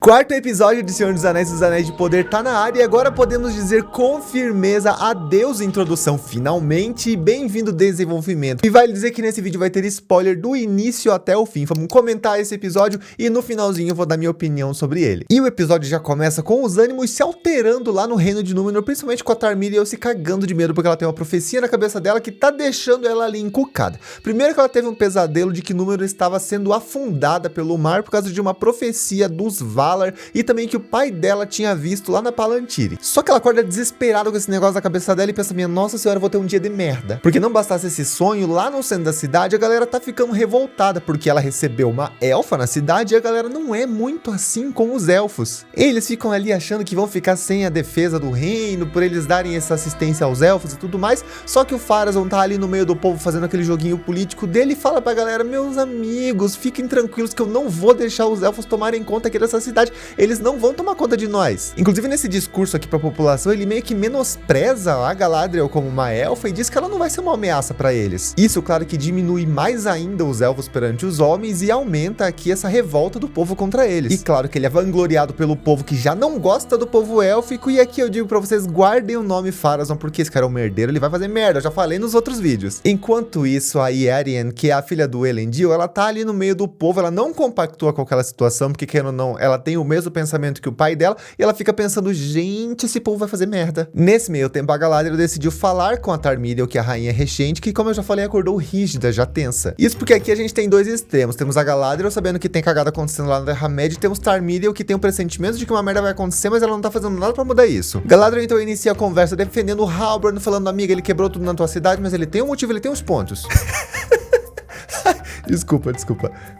Quarto episódio de Senhor dos Anéis de Poder tá na área e agora podemos dizer com firmeza adeus introdução, finalmente, e bem-vindo desenvolvimento. E vale dizer que nesse vídeo vai ter spoiler do início até o fim. Vamos comentar esse episódio e no finalzinho eu vou dar minha opinião sobre ele. E o episódio já começa com os ânimos se alterando lá no reino de Númenor, principalmente com a Tarmília se cagando de medo porque ela tem uma profecia na cabeça dela que tá deixando ela ali encucada. Primeiro que ela teve um pesadelo de que Númenor estava sendo afundada pelo mar por causa de uma profecia dos Valar e também que o pai dela tinha visto lá na Palantiri. Só que ela acorda desesperada com esse negócio na cabeça dela e pensa, minha nossa senhora, eu vou ter um dia de merda. Porque não bastasse esse sonho, lá no centro da cidade a galera tá ficando revoltada porque ela recebeu uma elfa na cidade e a galera não é muito assim com os elfos. Eles ficam ali achando que vão ficar sem a defesa do reino, por eles darem essa assistência aos elfos e tudo mais, só que o Pharazôn tá ali no meio do povo fazendo aquele joguinho político dele e fala pra galera, meus amigos, fiquem tranquilos que eu não vou deixar os elfos tomarem conta aqui dessa cidade. Eles não vão tomar conta de nós. Inclusive nesse discurso aqui pra população, ele meio que menospreza a Galadriel como uma elfa e diz que ela não vai ser uma ameaça pra eles. Isso, claro, que diminui mais ainda os elfos perante os homens e aumenta aqui essa revolta do povo contra eles. E claro que ele é vangloriado pelo povo que já não gosta do povo élfico, e aqui eu digo pra vocês, guardem o nome Pharazôn, porque esse cara é um merdeiro, ele vai fazer merda, eu já falei nos outros vídeos. Enquanto isso, a Iarian, que é a filha do Elendil, ela tá ali no meio do povo, ela não compactua com aquela situação, porque querendo ou não, ela tem o mesmo pensamento que o pai dela, e ela fica pensando, gente, esse povo vai fazer merda. Nesse meio tempo, a Galadriel decidiu falar com a Tarmília, que é a rainha regente, que como eu já falei, acordou rígida, já tensa. Isso porque aqui a gente tem dois extremos, temos a Galadriel sabendo que tem cagada acontecendo lá na Terra-média, e temos Tarmília, que tem um pressentimento de que uma merda vai acontecer, mas ela não tá fazendo nada pra mudar isso. Galadriel então inicia a conversa defendendo o Halbrand, falando, amiga, ele quebrou tudo na tua cidade, mas ele tem um motivo, ele tem uns pontos. Desculpa.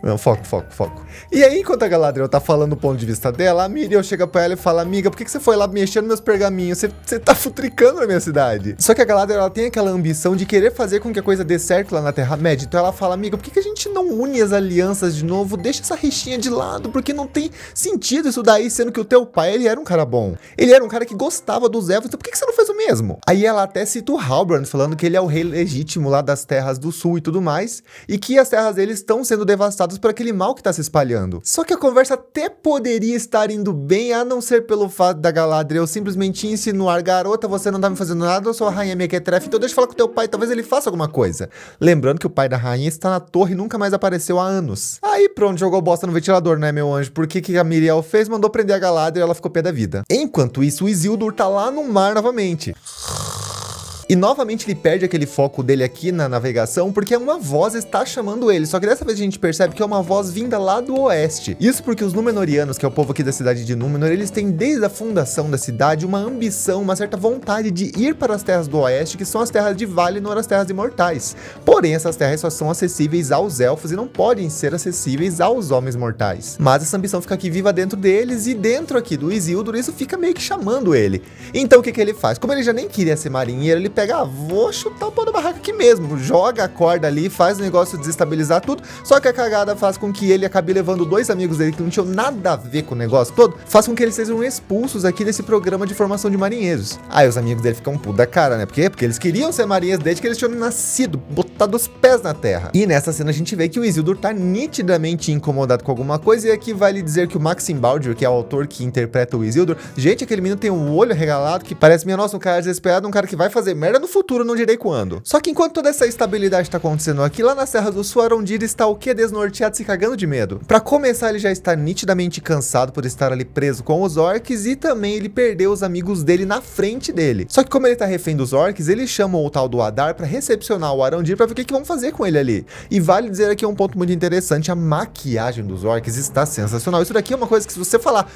Não, foco. E aí, enquanto a Galadriel tá falando o ponto de vista dela, a Míriel chega pra ela e fala, amiga, por que você foi lá mexendo meus pergaminhos? Você tá futricando na minha cidade. Só que a Galadriel, ela tem aquela ambição de querer fazer com que a coisa dê certo lá na Terra-média. Então ela fala, amiga, por que a gente não une as alianças de novo? Deixa essa rixinha de lado, porque não tem sentido isso daí, sendo que o teu pai, ele era um cara bom. Ele era um cara que gostava dos elfos, então por que você não fez o mesmo? Aí ela até cita o Halbrand, falando que ele é o rei legítimo lá das terras do sul e tudo mais, e que as terras deles estão sendo devastados por aquele mal que tá se espalhando. Só que a conversa até poderia estar indo bem, a não ser pelo fato da Galadriel simplesmente insinuar, garota, você não tá me fazendo nada, eu sou a rainha mequetrefe, então deixa eu falar com teu pai, talvez ele faça alguma coisa. Lembrando que o pai da rainha está na torre e nunca mais apareceu há anos. Aí pronto, jogou bosta no ventilador, né, meu anjo? Porque que a Míriel fez? Mandou prender a Galadriel e ela ficou pé da vida. Enquanto isso, o Isildur tá lá no mar novamente. E novamente ele perde aquele foco dele aqui na navegação porque uma voz está chamando ele. Só que dessa vez a gente percebe que é uma voz vinda lá do oeste. Isso porque os Númenóreanos, que é o povo aqui da cidade de Númenor, eles têm desde a fundação da cidade uma ambição, uma certa vontade de ir para as terras do oeste, que são as terras de Valinor, as terras imortais. Porém, essas terras só são acessíveis aos elfos e não podem ser acessíveis aos homens mortais. Mas essa ambição fica aqui viva dentro deles e dentro aqui do Isildur, isso fica meio que chamando ele. Então o que ele faz? Como ele já nem queria ser marinheiro, ele pega, vou chutar o pau da barraca aqui mesmo, joga a corda ali, faz o negócio desestabilizar tudo, só que a cagada faz com que ele acabe levando dois amigos dele que não tinham nada a ver com o negócio todo, faz com que eles sejam expulsos aqui desse programa de formação de marinheiros. Aí os amigos dele ficam puto da cara, né? Por quê? Porque eles queriam ser marinheiros desde que eles tinham nascido, botado os pés na terra. E nessa cena a gente vê que o Isildur tá nitidamente incomodado com alguma coisa, e aqui vale dizer que o Maxim Baldr, que é o autor que interpreta o Isildur, gente, aquele menino tem um olho arregalado que parece, minha nossa, um cara desesperado, um cara que vai fazer merda no futuro, não direi quando. Só que enquanto toda essa estabilidade tá acontecendo aqui, lá nas terras do sul, Arondir está o que? Desnorteado, se cagando de medo. Pra começar, ele já está nitidamente cansado por estar ali preso com os orcs, e também ele perdeu os amigos dele na frente dele. Só que como ele tá refém dos orcs, ele chama o tal do Adar pra recepcionar o Arondir pra ver o que vão fazer com ele ali. E vale dizer aqui um ponto muito interessante, a maquiagem dos orcs está sensacional. Isso daqui é uma coisa que se você falar,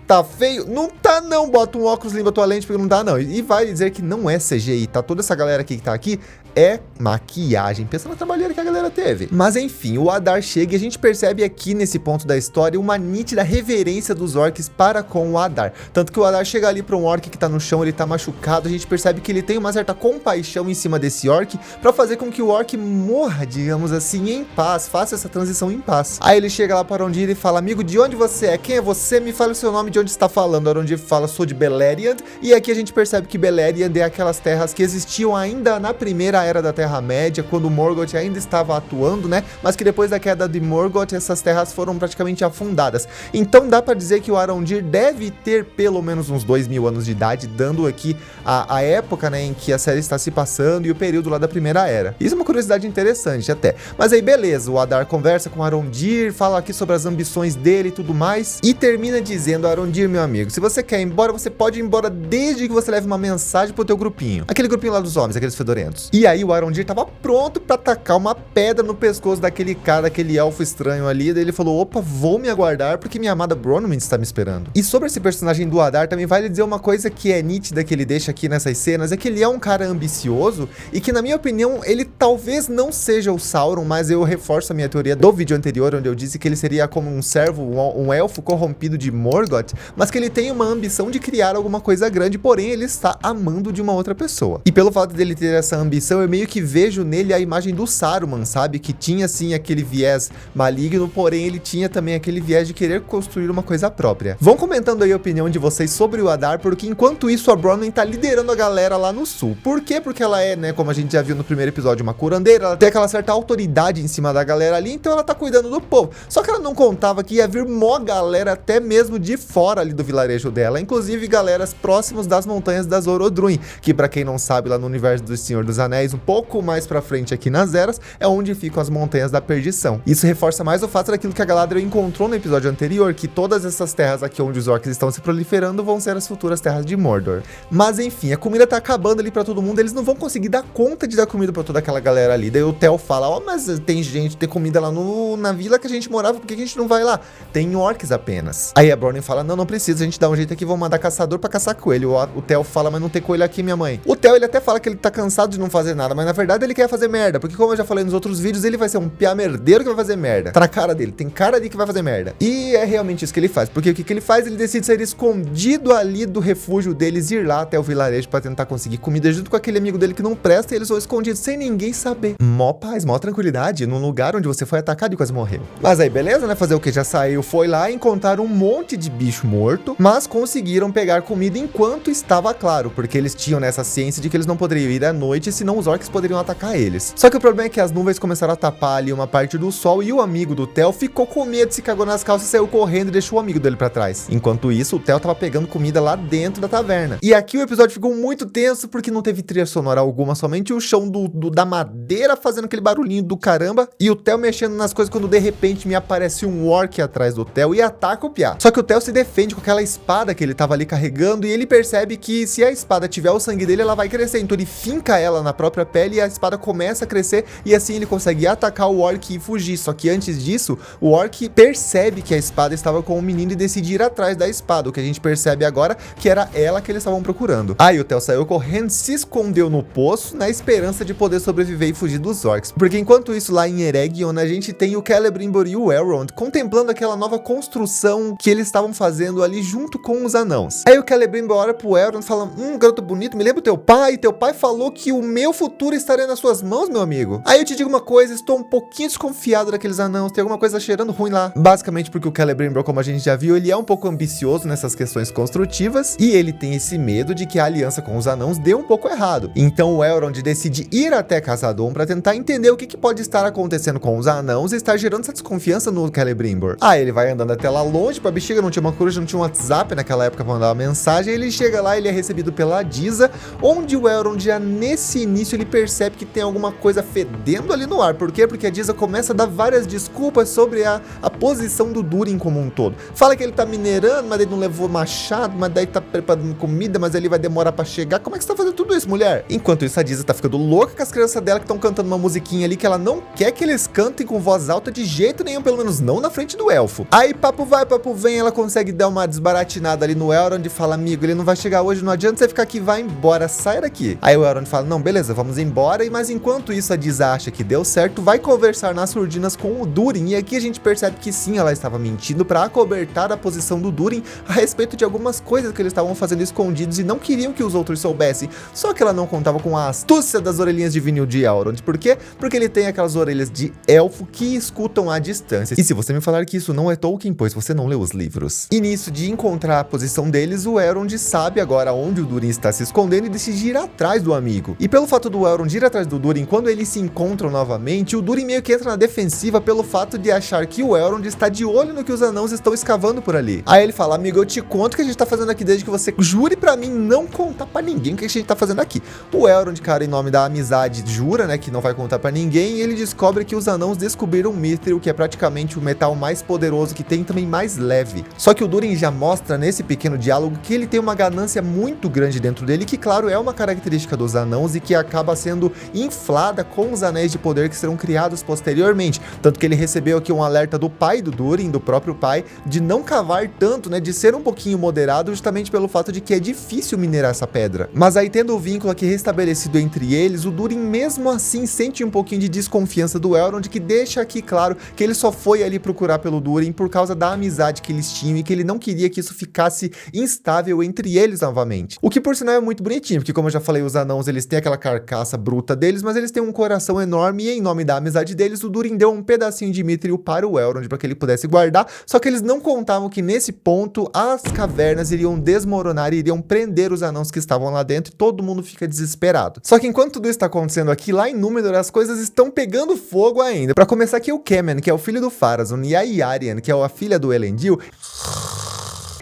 tá feio, não tá não, bota um óculos, limpa tua lente, porque não dá não. E vale dizer que não é CGI, tá? Toda essa galera aqui que tá aqui é maquiagem, pensa na trabalheira que a galera teve. Mas enfim, o Adar chega e a gente percebe aqui nesse ponto da história uma nítida reverência dos orcs para com o Adar. Tanto que o Adar chega ali para um orc que tá no chão, ele tá machucado, a gente percebe que ele tem uma certa compaixão em cima desse orc para fazer com que o orc morra, digamos assim, em paz, faça essa transição em paz. Aí ele chega lá para Arondir e fala, amigo, de onde você é? Quem é você? Me fala o seu nome, de onde está falando. Arondir fala, sou de Beleriand, e aqui a gente percebe que Beleriand é aquelas terras que existiam ainda na primeira era da Terra-média, quando Morgoth ainda estava atuando, né? Mas que depois da queda de Morgoth, essas terras foram praticamente afundadas. Então dá pra dizer que o Arondir deve ter pelo menos uns 2000 anos de idade, dando aqui a época, né, em que a série está se passando e o período lá da primeira era. Isso é uma curiosidade interessante até. Mas aí beleza, o Adar conversa com o Arondir, fala aqui sobre as ambições dele e tudo mais, e termina dizendo: Arondir, meu amigo, se você quer ir embora, você pode ir embora desde que você leve uma mensagem pro teu grupinho. Aquele grupinho lá dos homens, aqueles fedorentos. E aí o Arondir tava pronto pra tacar uma pedra no pescoço daquele cara, daquele elfo estranho ali, daí ele falou: opa, vou me aguardar porque minha amada Bronwyn está me esperando. E sobre esse personagem do Adar, também vale dizer uma coisa que é nítida que ele deixa aqui nessas cenas, é que ele é um cara ambicioso e que, na minha opinião, ele talvez não seja o Sauron, mas eu reforço a minha teoria do vídeo anterior, onde eu disse que ele seria como um servo, um elfo corrompido de Morgoth, mas que ele tem uma ambição de criar alguma coisa grande, porém ele está amando de uma outra pessoa. E pelo fato dele ter essa ambição, eu meio que vejo nele a imagem do Saruman, sabe? Que tinha sim aquele viés maligno, porém ele tinha também aquele viés de querer construir uma coisa própria. Vão comentando aí a opinião de vocês sobre o Adar, porque enquanto isso a Bronwyn tá liderando a galera lá no sul. Por quê? Porque ela é, né, como a gente já viu no primeiro episódio, uma curandeira, ela tem aquela certa autoridade em cima da galera ali, então ela tá cuidando do povo. Só que ela não contava que ia vir mó galera até mesmo de fora ali do vilarejo dela, inclusive galeras próximos das montanhas das Orodruin, que pra quem não sabe, lá no universo do Senhor dos Anéis, um pouco mais pra frente aqui nas Eras, é onde ficam as montanhas da perdição. Isso reforça mais o fato daquilo que a Galadriel encontrou no episódio anterior, que todas essas terras aqui onde os orcs estão se proliferando vão ser as futuras terras de Mordor. Mas enfim, a comida tá acabando ali pra todo mundo, eles não vão conseguir dar conta de dar comida pra toda aquela galera ali. Daí o Theo fala: ó, mas tem gente, tem comida lá na vila que a gente morava, por que a gente não vai lá? Tem orcs apenas. Aí a Bronwyn fala: não precisa, a gente dá um jeito aqui, vamos mandar caçador pra caçar coelho. O Theo fala: mas não tem coelho aqui, minha mãe. O Theo, ele até fala que ele tá cansado de não fazer nada, mas na verdade ele quer fazer merda, porque como eu já falei nos outros vídeos, ele vai ser um piá merdeiro que vai fazer merda. Tá na cara dele, tem cara de que vai fazer merda. E é realmente isso que ele faz, porque o que ele faz? Ele decide sair escondido ali do refúgio deles, ir lá até o vilarejo pra tentar conseguir comida junto com aquele amigo dele que não presta, e eles vão escondidos sem ninguém saber. Mó paz, mó tranquilidade, num lugar onde você foi atacado e quase morreu. Mas aí beleza, né? Fazer o que? Já saiu, foi lá, encontraram um monte de bicho morto, mas conseguiram pegar comida enquanto estava claro, porque eles tinham nessa ciência de que eles não poderiam ir à noite, senão os orcs poderiam atacar eles. Só que o problema é que as nuvens começaram a tapar ali uma parte do sol, e o amigo do Theo ficou com medo, se cagou nas calças, saiu correndo e deixou o amigo dele pra trás. Enquanto isso, o Theo tava pegando comida lá dentro da taverna. E aqui o episódio ficou muito tenso, porque não teve trilha sonora alguma, somente o chão da madeira fazendo aquele barulhinho do caramba, e o Theo mexendo nas coisas, quando de repente me aparece um orc atrás do Theo e ataca o piá. Só que o Theo se defende com aquela espada que ele tava ali carregando, e ele percebe que se a espada tiver o sangue dele, ela vai crescer. Então ele finca ela na própria pele e a espada começa a crescer, e assim ele consegue atacar o orc e fugir. Só que antes disso, o orc percebe que a espada estava com o menino e decide ir atrás da espada, o que a gente percebe agora que era ela que eles estavam procurando. Aí o Theo saiu correndo, se escondeu no poço, na esperança de poder sobreviver e fugir dos orcs. Porque enquanto isso, lá em Eregion, a gente tem o Celebrimbor e o Elrond contemplando aquela nova construção que eles estavam fazendo ali junto com os anãos. Aí o Celebrimbor olha pro Elrond e fala: garoto bonito, me lembra teu pai falou que o meu futuro estaria nas suas mãos, meu amigo. Aí eu te digo uma coisa, estou um pouquinho desconfiado daqueles anãos, tem alguma coisa cheirando ruim lá. Basicamente porque o Celebrimbor, como a gente já viu, ele é um pouco ambicioso nessas questões construtivas, e ele tem esse medo de que a aliança com os anãos dê um pouco errado. Então o Elrond decide ir até Khazad-dûm para tentar entender o que pode estar acontecendo com os anãos e estar gerando essa desconfiança no Celebrimbor. Aí ele vai andando até lá longe, pra bexiga não tinha uma coruja, não tinha um WhatsApp naquela época pra mandar uma mensagem, ele chega lá, ele é recebido pela Disa, onde o Elrond já nesse início ele percebe que tem alguma coisa fedendo ali no ar. Por quê? Porque a Disa começa a dar várias desculpas sobre a posição do Durin como um todo. Fala que ele tá minerando, mas ele não levou machado, mas daí tá preparando comida, mas ele vai demorar pra chegar. Como é que você tá fazendo tudo isso, mulher? Enquanto isso, a Disa tá ficando louca com as crianças dela que estão cantando uma musiquinha ali que ela não quer que eles cantem com voz alta de jeito nenhum, pelo menos não na frente do elfo. Aí papo vai, papo vem, ela consegue dar uma desbaratinada ali no Elrond e fala: amigo, ele não vai chegar hoje, não adianta você ficar aqui, vai embora, sai daqui. Aí o Elrond fala: não, beleza, vamos embora. Mas enquanto isso, a Disa acha que deu certo, vai conversar nas surdinas com o Durin, e aqui a gente percebe que sim, ela estava mentindo para acobertar a posição do Durin a respeito de algumas coisas que eles estavam fazendo escondidos e não queriam que os outros soubessem. Só que ela não contava com a astúcia das orelhinhas de vinil de Elrond. Por quê? Porque ele tem aquelas orelhas de elfo que escutam à distância. E se você me falar que isso não é Tolkien, pois você não leu os livros. E nisso de encontrar a posição deles, o Elrond sabe agora onde o Durin está se escondendo e decide de ir atrás do amigo. E pelo fato do Elrond ir atrás do Durin, quando eles se encontram novamente, o Durin meio que entra na defensiva pelo fato de achar que o Elrond está de olho no que os anãos estão escavando por ali. Aí ele fala: amigo, eu te conto o que a gente tá fazendo aqui desde que você jure pra mim não contar pra ninguém o que a gente tá fazendo aqui. O Elrond, cara, em nome da amizade, jura, né, que não vai contar pra ninguém, e ele descobre que os anãos descobriram Mithril, que é praticamente o metal mais poderoso que tem, também mais leve. Só que o Durin já mostra nesse pequeno diálogo que ele tem uma ganância muito grande dentro dele, que claro, é uma característica dos anãos e que acaba sendo inflada com os anéis de poder que serão criados posteriormente. Tanto que ele recebeu aqui um alerta do pai do Durin, do próprio pai, de não cavar tanto, né, de ser um pouquinho moderado, justamente pelo fato de que é difícil minerar essa pedra. Mas aí, tendo o vínculo aqui restabelecido entre eles, o Durin mesmo assim sente um pouquinho de desconfiança do Elrond, que deixa aqui claro que ele só foi ali procurar pelo Durin por causa da amizade que eles tinham e que ele não queria que isso ficasse instável entre eles novamente. O que por sinal é muito bonitinho, porque como eu já falei, os anãos eles têm aquela carcaça bruta deles, mas eles têm um coração enorme e em nome da amizade deles, o Durin deu um pedacinho de Mithril para o Elrond para que ele pudesse guardar, só que eles não contavam que nesse ponto as cavernas iriam desmoronar e iriam prender os anãos que estavam lá dentro e todo mundo fica desesperado. Só que enquanto tudo está acontecendo aqui, lá em Númenor as coisas estão pegando fogo ainda. Para começar aqui, o Kemen, que é o filho do Pharazôn, e a Iarian, que é a filha do Elendil,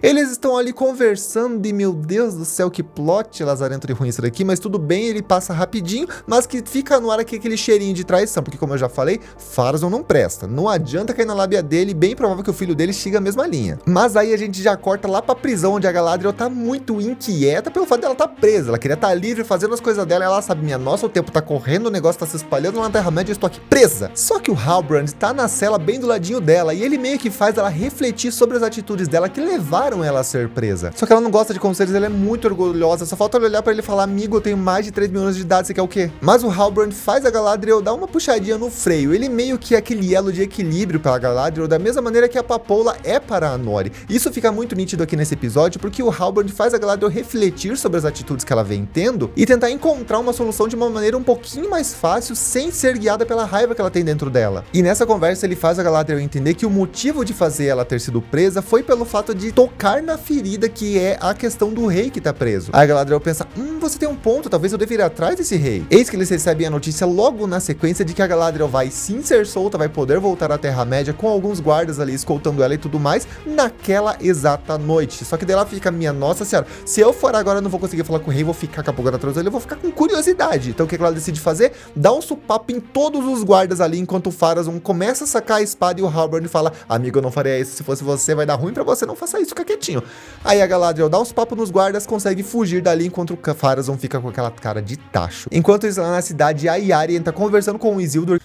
eles estão ali conversando e, meu Deus do céu, que plot lazarento de ruim isso daqui, mas tudo bem, ele passa rapidinho, mas que fica no ar aqui aquele cheirinho de traição, porque como eu já falei, Pharazôn não presta, não adianta cair na lábia dele, bem provável que o filho dele siga a mesma linha. Mas aí a gente já corta lá pra prisão, onde a Galadriel tá muito inquieta pelo fato dela tá presa, ela queria estar livre, fazendo as coisas dela, ela sabe, minha nossa, o tempo tá correndo, o negócio tá se espalhando lá na Terra-média, eu estou aqui presa. Só que o Halbrand tá na cela bem do ladinho dela, e ele meio que faz ela refletir sobre as atitudes dela que levaram ela a ser presa. Só que ela não gosta de conselhos, ela é muito orgulhosa, só falta ela olhar pra ele e falar: amigo, eu tenho mais de 3 mil anos de idade, você quer o quê? Mas o Halbrand faz a Galadriel dar uma puxadinha no freio, ele meio que é aquele elo de equilíbrio para a Galadriel, da mesma maneira que a Papoula é para a Nori. Isso fica muito nítido aqui nesse episódio, porque o Halbrand faz a Galadriel refletir sobre as atitudes que ela vem tendo e tentar encontrar uma solução de uma maneira um pouquinho mais fácil, sem ser guiada pela raiva que ela tem dentro dela. E nessa conversa ele faz a Galadriel entender que o motivo de fazer ela ter sido presa foi pelo fato de tocar na ferida que é a questão do rei que tá preso. Aí a Galadriel pensa: você tem um ponto, talvez eu deveria ir atrás desse rei. Eis que eles recebem a notícia logo na sequência de que a Galadriel vai sim ser solta, vai poder voltar à Terra-média com alguns guardas ali escoltando ela e tudo mais, naquela exata noite. Só que daí ela fica: minha nossa senhora, se eu for agora eu não vou conseguir falar com o rei, vou ficar com a pulga atrás dele, eu vou ficar com curiosidade. Então o que ela decide fazer? Dá um supapo em todos os guardas ali, enquanto o Pharazôn começa a sacar a espada e o Halbrand fala: amigo, eu não faria isso, se fosse você, vai dar ruim pra você, não faça isso, fica quietinho. Aí a Galadriel dá uns papos nos guardas, consegue fugir dali, enquanto o Pharazôn fica com aquela cara de tacho. Enquanto isso, lá na cidade, a Iarian tá conversando com o Isildur,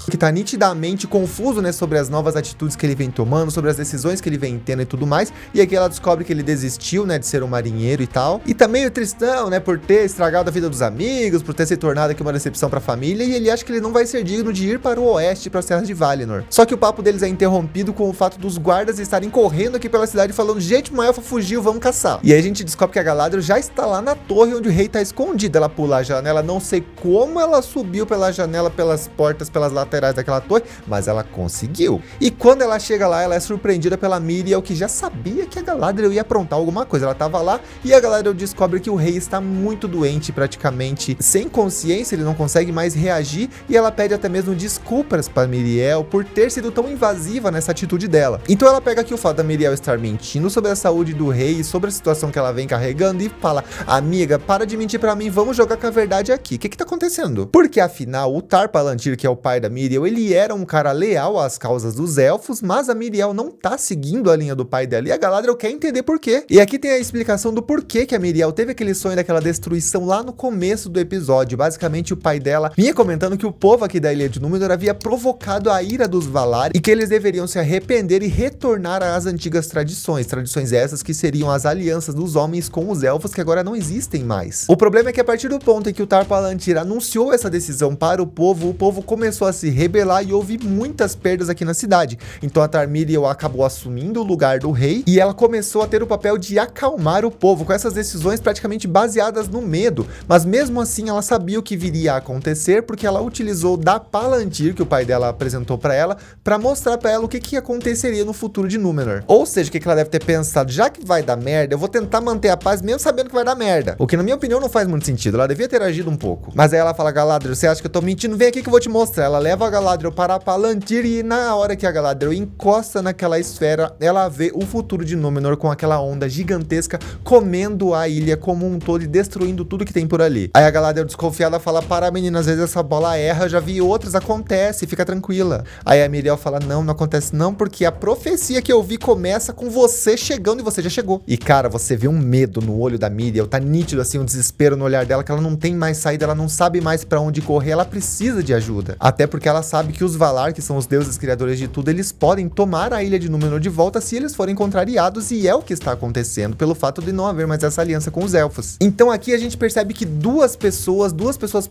que tá nitidamente confuso, né, sobre as novas atitudes que ele vem tomando, sobre as decisões que ele vem tendo e tudo mais, e aqui ela descobre que ele desistiu, né, de ser um marinheiro e tal, e tá meio tristão, né, por ter estragado a vida dos amigos, por ter se tornado aqui uma decepção pra família, e ele acha que ele não vai ser digno de ir para o oeste, para as terras de Valinor. Só que o papo deles é interrompido com o fato dos guardas estarem correndo aqui pela cidade falando: gente, uma elfa fugiu, vamos caçar. E aí a gente descobre que a Galadriel já está lá na torre onde o rei tá escondido. Ela pula a janela, não sei como ela subiu pela janela, pelas portas, pelas laterais daquela torre, mas ela conseguiu. E quando ela chega lá, ela é surpreendida pela Miriel, que já sabia que a Galadriel ia aprontar alguma coisa. Ela tava lá e a Galadriel descobre que o rei está muito doente, praticamente sem consciência, ele não consegue mais reagir, e ela pede até mesmo desculpas para Miriel por ter sido tão invasiva nessa atitude dela. Então ela pega aqui o fato da Miriel estar mentindo sobre a saúde do rei e sobre a situação que ela vem carregando e fala: amiga, para de mentir pra mim, vamos jogar com a verdade aqui. O que tá acontecendo? Porque afinal, o Tar Palantir, que é o pai da Miriel, ele era um cara leal às causas dos elfos, mas a Miriel não tá seguindo a linha do pai dela, e a Galadriel quer entender por quê. E aqui tem a explicação do porquê que a Miriel teve aquele sonho daquela destruição lá no começo do episódio. Basicamente, o pai dela vinha comentando que o povo aqui da Ilha de Númenor havia provocado a ira dos Valar e que eles deveriam se arrepender e retornar às antigas tradições essas que seriam as alianças dos homens com os elfos, que agora não existem mais. O problema é que a partir do ponto em que o Tar Palantir anunciou essa decisão para o povo começou a se rebelar e houve muitas perdas aqui na cidade. Então a Tarmiriel acabou assumindo o lugar do rei e ela começou a ter o papel de acalmar o povo com essas decisões praticamente baseadas no medo. Mas mesmo assim ela sabia o que viria a acontecer porque ela utilizou da Palantir que o pai dela apresentou para ela, para mostrar para ela o que aconteceria no futuro de Númenor. Ou seja, o que ela deve ter pensado, já que vai dar merda, eu vou tentar manter a paz mesmo sabendo que vai dar merda. O que na minha opinião não faz muito sentido, ela devia ter agido um pouco. Mas aí ela fala, Galadriel, você acha que eu tô mentindo? Vem aqui que eu vou te mostrar. Ela leva a Galadriel para a Palantir e na hora que a Galadriel encosta naquela esfera, ela vê o futuro de Númenor com aquela onda gigantesca comendo a ilha como um todo e destruindo tudo que tem por ali. Aí a Galadriel desconfiada fala, para menina, às vezes essa bola erra, já vi outras, acontece, fica tranquila. Aí a Míriel fala, não acontece não, porque a profecia que eu vi começa com você chegando e você já chegou. E cara, você vê um medo no olho da Míriel, tá nítido assim, um desespero no olhar dela, que ela não tem mais saída, ela não sabe mais pra onde correr, ela precisa de ajuda. Até porque ela sabe que os Valar, que são os deuses criadores de tudo, eles podem tomar a ilha de Númenor de volta se eles forem contrariados, e é o que está acontecendo, pelo fato de não haver mais essa aliança com os elfos. Então aqui a gente percebe que duas pessoas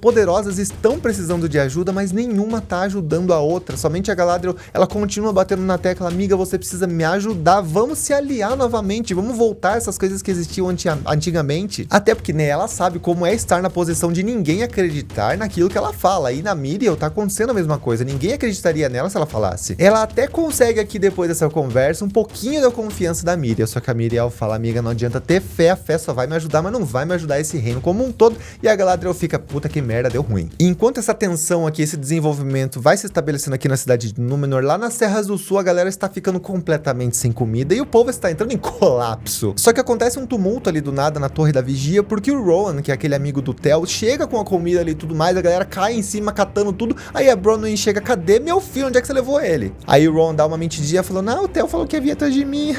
poderosas estão precisando de ajuda, mas nenhuma tá ajudando a outra. Somente a Galadriel, ela continua batendo na tecla, amiga, você precisa me ajudar, vamos se aliar novamente, vamos voltar a essas coisas que existiam antigamente. Até porque, né, ela sabe como é estar na posição de ninguém acreditar naquilo que ela fala. E na Míriel tá acontecendo a mesma coisa, ninguém acreditaria nela se ela falasse. Ela até consegue aqui, depois dessa conversa, um pouquinho da confiança da Míriel, só que a Míriel fala, amiga, não adianta ter fé, a fé só vai me ajudar, mas não vai me ajudar esse reino como um todo. E a Galadriel fica, puta que merda, deu ruim. E enquanto essa tensão aqui, esse desenvolvimento vai se estabelecendo aqui na cidade de Númenor, lá nas Serras do Sul, a galera está ficando completamente sem comida e o povo está entrando em colapso. Só que acontece um tumulto ali do nada na Torre da Vigia, porque o Rohan, que é aquele amigo do Tel, chega com a comida ali e tudo mais, a galera cai em cima catando tudo, aí a Bronwyn chega, cadê meu filho? Onde é que você levou ele? Aí o Rohan dá uma mentidinha, falou, não, o Tel falou que havia atrás de mim.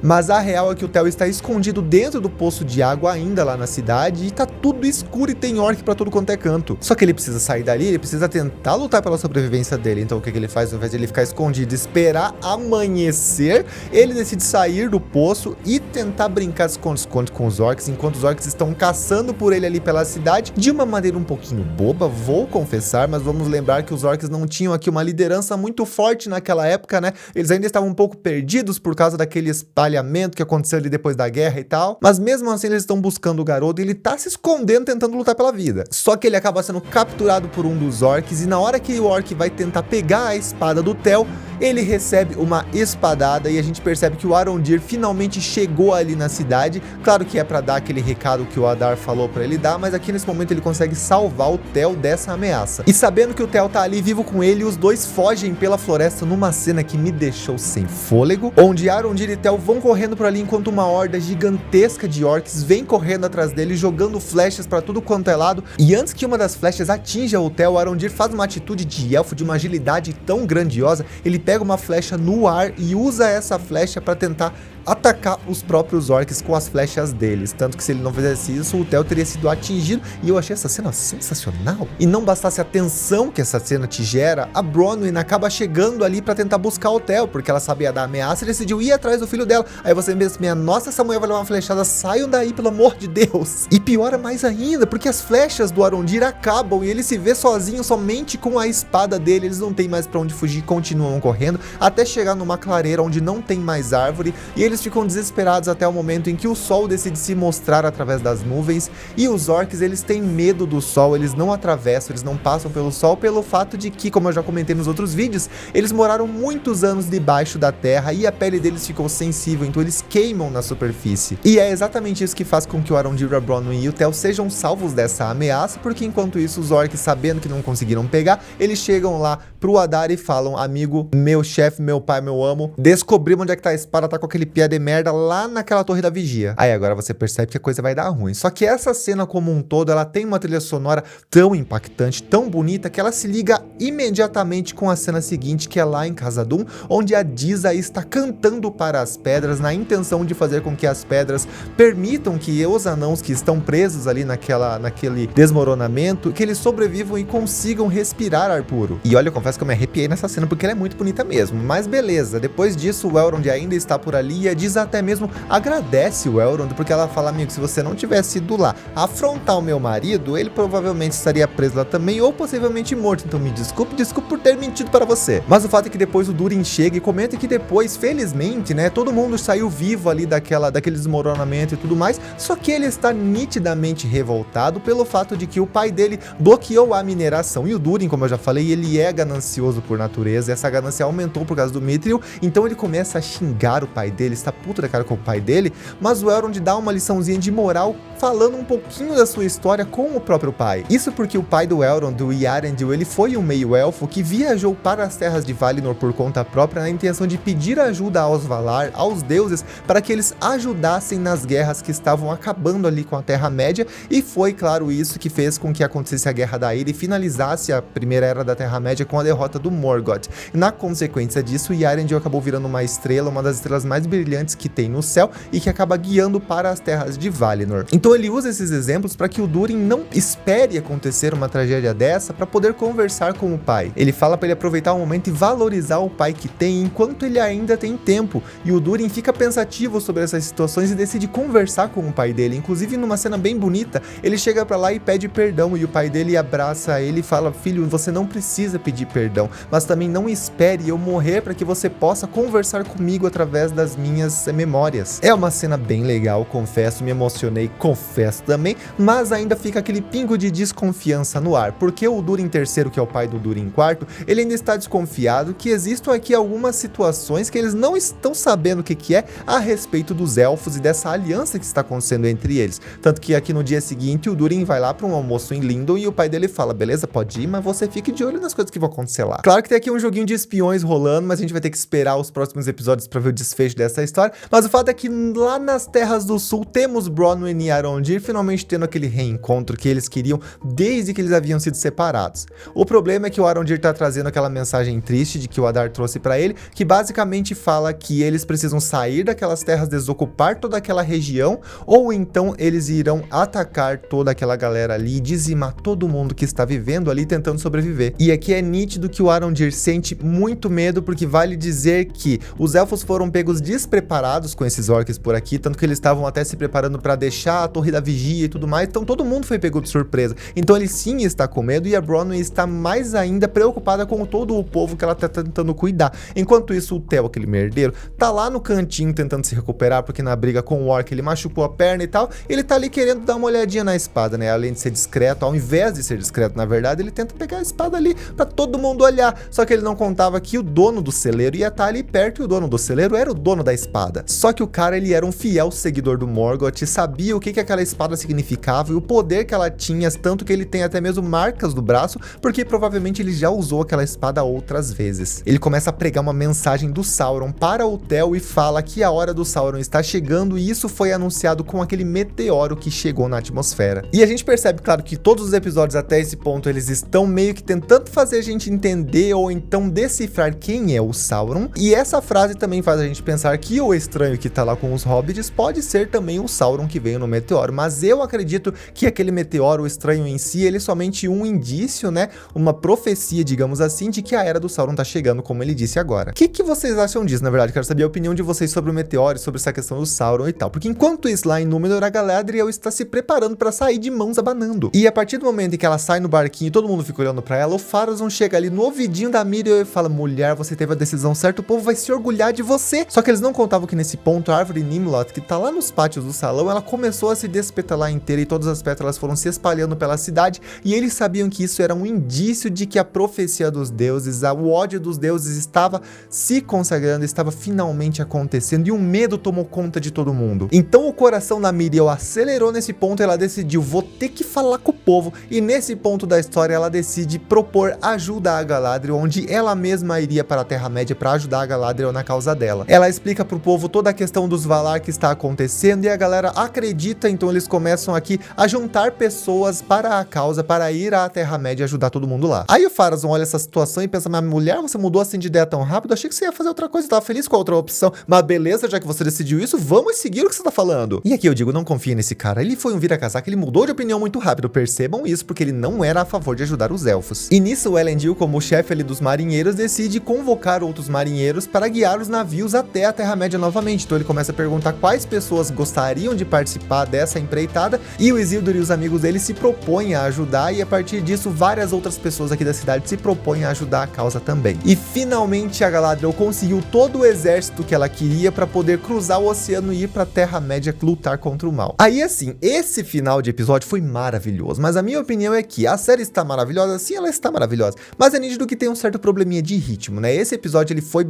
Mas a real é que o Tel está escondido dentro do poço de água ainda lá na cidade e tá tudo escuro e tem orc pra todo quanto é canto. Só que ele precisa sair dali, ele precisa tentar lutar pela sobrevivência dele. Então o que ele faz? Ao invés de ele ficar escondido e esperar amanhecer, ele decide sair do poço e tentar brincar de esconde-esconde com os orcs, enquanto os orcs estão caçando por ele ali pela cidade, de uma maneira um pouquinho boba, vou confessar, mas vamos lembrar que os orcs não tinham aqui uma liderança muito forte naquela época, né? Eles ainda estavam um pouco perdidos por causa daquele espalhamento que aconteceu ali depois da guerra e tal, mas mesmo assim eles estão buscando o garoto e ele tá se escondendo, tentando lutar pela vida. Só que ele acaba sendo capturado por um dos orcs e na hora que o orc vai tentar pegar a espada do Tel, ele recebe uma espadada e a gente percebe que o Arondir finalmente chegou ali na cidade. Claro que é pra dar aquele recado que o Adar falou pra ele dar, mas aqui nesse momento ele consegue salvar o Tel dessa ameaça. E sabendo que o Tel tá ali vivo com ele, os dois fogem pela floresta numa cena que me deixou sem fôlego, onde Arondir e Tel vão correndo por ali enquanto uma horda gigantesca de orcs vem correndo atrás dele, jogando flechas pra tudo quanto é lado. E antes que uma das flechas atinja o Tel, Arondir faz uma atitude de elfo, de uma agilidade tão grandiosa, ele pega uma flecha no ar e usa essa flecha para tentar atacar os próprios orcs com as flechas deles, tanto que se ele não fizesse isso, o Tel teria sido atingido, e eu achei essa cena sensacional. E não bastasse a tensão que essa cena te gera, a Bronwyn acaba chegando ali pra tentar buscar o Tel, porque ela sabia da ameaça e decidiu ir atrás do filho dela. Aí você pensa, minha nossa, essa mulher vai levar uma flechada, saiam daí, pelo amor de Deus. E piora mais ainda, porque as flechas do Arondir acabam e ele se vê sozinho somente com a espada dele, eles não tem mais pra onde fugir, continuam correndo, até chegar numa clareira onde não tem mais árvore, e eles ficam desesperados até o momento em que o sol decide se mostrar através das nuvens, e os orcs, eles têm medo do sol, eles não atravessam, eles não passam pelo sol, pelo fato de que, como eu já comentei nos outros vídeos, eles moraram muitos anos debaixo da terra e a pele deles ficou sensível, então eles queimam na superfície. E é exatamente isso que faz com que o Arondir, a Bronwyn e o Tel sejam salvos dessa ameaça, porque enquanto isso os orcs, sabendo que não conseguiram pegar, eles chegam lá pro Adar e falam, amigo, meu chefe, meu pai, meu amo, descobrimos onde é que tá a espada, tá com aquele piá de merda lá naquela Torre da Vigia. Aí agora você percebe que a coisa vai dar ruim. Só que essa cena como um todo, ela tem uma trilha sonora tão impactante, tão bonita, que ela se liga imediatamente com a cena seguinte, que é lá em Khazad-dûm, onde a Disa está cantando para as pedras, na intenção de fazer com que as pedras permitam que os anãos que estão presos ali naquele desmoronamento, que eles sobrevivam e consigam respirar ar puro. E olha, eu confesso que eu me arrepiei nessa cena, porque ela é muito bonita mesmo. Mas beleza, depois disso o Elrond ainda está por ali e a Míria diz até mesmo agradece o Elrond, porque ela fala, amigo, se você não tivesse ido lá afrontar o meu marido, ele provavelmente estaria preso lá também, ou possivelmente morto, então me desculpe por ter mentido para você. Mas o fato é que depois o Durin chega e comenta que depois, felizmente, né, todo mundo saiu vivo ali daquele desmoronamento e tudo mais, só que ele está nitidamente revoltado pelo fato de que o pai dele bloqueou a mineração, e o Durin, como eu já falei, ele é ganancioso por natureza, essa ganância aumentou por causa do Mithril, então ele começa a xingar o pai dele, está puto da cara com o pai dele, mas o Elrond dá uma liçãozinha de moral falando um pouquinho da sua história com o próprio pai. Isso porque o pai do Elrond, o Eärendil, ele foi um meio-elfo que viajou para as terras de Valinor por conta própria na intenção de pedir ajuda aos Valar, aos deuses, para que eles ajudassem nas guerras que estavam acabando ali com a Terra-média, e foi, claro, isso que fez com que acontecesse a Guerra da Ira e finalizasse a primeira Era da Terra-média com a derrota do Morgoth. Na consequência disso, Eärendil acabou virando uma estrela, uma das estrelas mais brilhantes que tem no céu e que acaba guiando para as terras de Valinor. Então ele usa esses exemplos para que o Durin não espere acontecer uma tragédia dessa para poder conversar com o pai. Ele fala para ele aproveitar o momento e valorizar o pai que tem enquanto ele ainda tem tempo, e o Durin fica pensativo sobre essas situações e decide conversar com o pai dele. Inclusive, numa cena bem bonita, ele chega para lá e pede perdão, e o pai dele abraça ele e fala, filho, você não precisa pedir perdão, mas também não espere eu morrer para que você possa conversar comigo através das minhas memórias. É uma cena bem legal, confesso, me emocionei, confesso também, mas ainda fica aquele pingo de desconfiança no ar, porque o Durin III, que é o pai do Durin IV, ele ainda está desconfiado que existam aqui algumas situações que eles não estão sabendo o que é a respeito dos elfos e dessa aliança que está acontecendo entre eles. Tanto que aqui no dia seguinte o Durin vai lá para um almoço em Lindon e o pai dele fala, beleza, pode ir, mas você fique de olho nas coisas que vão acontecer lá. Claro que tem aqui um joguinho de espiões rolando, mas a gente vai ter que esperar os próximos episódios para ver o desfecho dessa história, mas o fato é que lá nas Terras do Sul temos Bronwyn e Arondir finalmente tendo aquele reencontro que eles queriam desde que eles haviam sido separados. O problema é que o Arondir tá trazendo aquela mensagem triste de que o Adar trouxe para ele, que basicamente fala que eles precisam sair daquelas terras, desocupar toda aquela região, ou então eles irão atacar toda aquela galera ali e dizimar todo mundo que está vivendo ali tentando sobreviver. E aqui é nítido que o Arondir sente muito medo, porque vale dizer que os elfos foram pegos despreparados com esses orcs por aqui, tanto que eles estavam até se preparando para deixar a Torre da Vigia e tudo mais, então todo mundo foi pego de surpresa. Então ele sim está com medo, e a Bronwyn está mais ainda preocupada com todo o povo que ela tá tentando cuidar. Enquanto isso, o Theo, aquele merdeiro, tá lá no cantinho tentando se recuperar, porque na briga com o orc ele machucou a perna e tal, ele tá ali querendo dar uma olhadinha na espada, né? Além de ser discreto, ao invés de ser discreto, na verdade, ele tenta pegar a espada ali pra todo mundo olhar, só que ele não contava que o dono do celeiro ia estar ali perto, e o dono do celeiro era o dono da espada. Só que o cara, ele era um fiel seguidor do Morgoth, sabia o que aquela espada significava e o poder que ela tinha, tanto que ele tem até mesmo marcas no braço, porque provavelmente ele já usou aquela espada outras vezes. Ele começa a pregar uma mensagem do Sauron para o Theo e fala que a hora do Sauron está chegando, e isso foi anunciado com aquele meteoro que chegou na atmosfera. E a gente percebe, claro, que todos os episódios até esse ponto eles estão meio que tentando fazer a gente entender ou então decifrar quem é o Sauron, e essa frase também faz a gente pensar que o estranho que tá lá com os hobbits pode ser também o Sauron que veio no meteoro, mas eu acredito que aquele meteoro, o estranho em si, ele é somente um indício, né, uma profecia, digamos assim, de que a era do Sauron tá chegando, como ele disse agora. O que vocês acham disso? Na verdade, quero saber a opinião de vocês sobre o meteoro, sobre essa questão do Sauron e tal, porque enquanto isso lá em Númenor, a Galadriel está se preparando para sair de mãos abanando, e a partir do momento em que ela sai no barquinho e todo mundo fica olhando para ela, o Pharazôn chega ali no ouvidinho da Míriel e fala, mulher, você teve a decisão certa, o povo vai se orgulhar de você. Só que eles não contavam que nesse ponto a árvore Nimloth, que tá lá nos pátios do salão, ela começou a se despetalar inteira e todas as pétalas foram se espalhando pela cidade, e eles sabiam que isso era um indício de que a profecia dos deuses, o ódio dos deuses estava se consagrando, estava finalmente acontecendo, e um medo tomou conta de todo mundo. Então o coração da Míriel acelerou nesse ponto, ela decidiu, vou ter que falar com o povo, e nesse ponto da história ela decide propor ajuda a Galadriel, onde ela mesma iria para a Terra-média para ajudar a Galadriel na causa dela. Ela explica pro povo toda a questão dos Valar que está acontecendo, e a galera acredita, então eles começam aqui a juntar pessoas para a causa, para ir à Terra-média e ajudar todo mundo lá. Aí o Pharazôn olha essa situação e pensa, mas mulher, você mudou assim de ideia tão rápido? Achei que você ia fazer outra coisa, tava feliz com a outra opção, mas beleza, já que você decidiu isso, vamos seguir o que você tá falando. E aqui eu digo, não confia nesse cara, ele foi um vira-casaca, ele mudou de opinião muito rápido, percebam isso, porque ele não era a favor de ajudar os elfos. E nisso o Elendil, como o chefe ali dos marinheiros, decide convocar outros marinheiros para guiar os navios até a Terra Terra-média novamente. Então ele começa a perguntar quais pessoas gostariam de participar dessa empreitada, e o Isildur e os amigos dele se propõem a ajudar, e a partir disso várias outras pessoas aqui da cidade se propõem a ajudar a causa também. E finalmente a Galadriel conseguiu todo o exército que ela queria para poder cruzar o oceano e ir pra Terra-média lutar contra o mal. Aí assim, esse final de episódio foi maravilhoso, mas a minha opinião é que a série está maravilhosa, sim, ela está maravilhosa, mas é nítido que tem um certo probleminha de ritmo, né? Esse episódio ele foi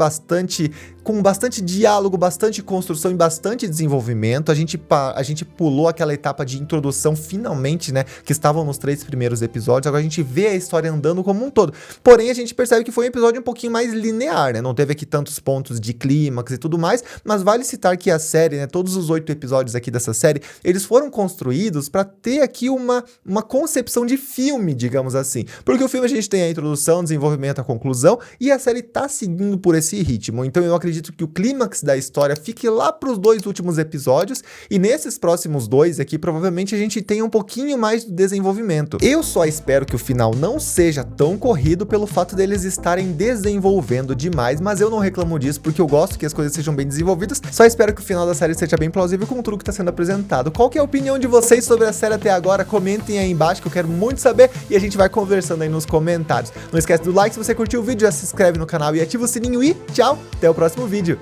com bastante diálogo, bastante construção e bastante desenvolvimento. A gente pulou aquela etapa de introdução finalmente, né, que estavam nos 3 primeiros episódios. Agora a gente vê a história andando como um todo. Porém, a gente percebe que foi um episódio um pouquinho mais linear, né? Não teve aqui tantos pontos de clímax e tudo mais, mas vale citar que a série, né, todos os 8 episódios aqui dessa série, eles foram construídos para ter aqui uma concepção de filme, digamos assim. Porque o filme a gente tem a introdução, desenvolvimento, a conclusão, e a série tá seguindo por esse ritmo. Então eu acredito que o clímax da história fique lá pros 2 últimos episódios, e nesses próximos 2 aqui, provavelmente a gente tenha um pouquinho mais de desenvolvimento. Eu só espero que o final não seja tão corrido pelo fato deles estarem desenvolvendo demais, mas eu não reclamo disso, porque eu gosto que as coisas sejam bem desenvolvidas. Só espero que o final da série seja bem plausível com tudo que está sendo apresentado. Qual que é a opinião de vocês sobre a série até agora? Comentem aí embaixo que eu quero muito saber, e a gente vai conversando aí nos comentários. Não esquece do like se você curtiu o vídeo, já se inscreve no canal e ativa o sininho, e tchau, até o próximo vídeo.